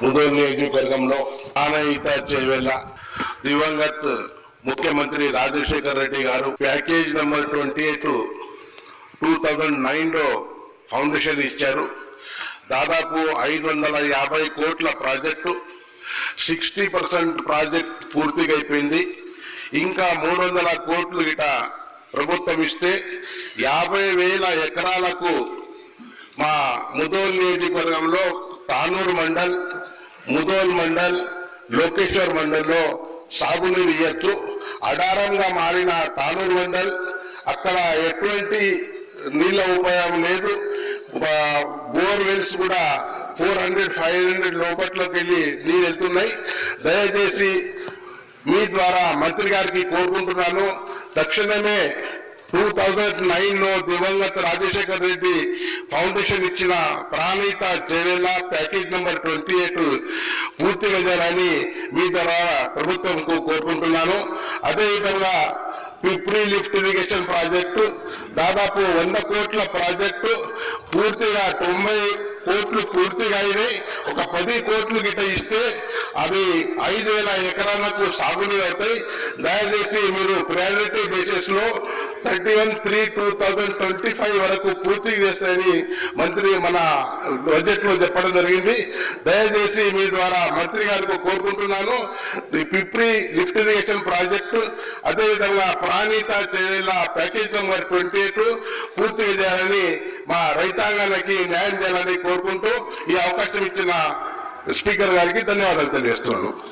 ముదోల్ నియోజకవర్గంలో ఆనయిత చేవెళ్ళ దివంగత్ ముఖ్యమంత్రి రాజశేఖర్ రెడ్డి గారు ప్యాకేజ్ నెంబర్ 28 2009లో ఫౌండేషన్ ఇచ్చారు. దాదాపు 550 కోట్ల ప్రాజెక్టు 60% ప్రాజెక్ట్ పూర్తిగా అయిపోయింది. ఇంకా 300 కోట్లు ఇట ప్రభుత్వం ఇస్తే 50,000 ఎకరాలకు మా ముదోల్ నియోజకవర్గంలో తానూరు మండల్, ముదోల్ మండల్, లోకేశ్వర్ మండల్లో సాగునీరు ఇయ్యొచ్చు. అడారంగా మారిన తానూరు మండల్ అక్కడ ఎటువంటి నీళ్ళ ఉపయోగం లేదు. బోర్వెల్స్ కూడా 400-500 లోపట్లోకి వెళ్ళి నీళ్ళు వెళ్తున్నాయి. దయచేసి మీ ద్వారా మంత్రి గారికి కోరుకుంటున్నాను, తక్షణమే 2009లో దివంగత రాజశేఖర్ రెడ్డి ఫౌండేషన్ ఇచ్చిన ప్రాణహిత చేవెళ్ళ ప్యాకేజ్ నెంబర్ 28 పూర్తిగా చేయాలని మీ ద్వారా ప్రభుత్వంకు కోరుకుంటున్నాను. అదేవిధంగా పిప్రి లిఫ్ట్ ఇరిగేషన్ ప్రాజెక్టు దాదాపు 100 కోట్ల ప్రాజెక్టు పూర్తిగా 90 కోట్లు పూర్తిగా అయినాయి. ఒక 10 కోట్లు గిట్ట ఇస్తే అవి 5,000 ఎకరాలకు సాగునీరు అవుతాయి. దయచేసి మీరు ప్రయారిటీ బేసిస్ లో 31/3/2025 వరకు పూర్తి చేస్తారని మంత్రి మన బడ్జెట్ లో చెప్పడం జరిగింది. దయచేసి మీ ద్వారా మంత్రి గారికి కోరుకుంటున్నాను, పిప్రి లిఫ్ట్ ఇరిగేషన్ ప్రాజెక్టు అదేవిధంగా ప్రాణిత చేయాల ప్యాకేజ్ నెంబర్ 28 పూర్తిగా చేయాలని, మా రైతాంగానికి న్యాయం చేయాలని కోరుకుంటూ ఈ అవకాశం ఇచ్చిన స్పీకర్ గారికి ధన్యవాదాలు తెలియజేస్తున్నాను.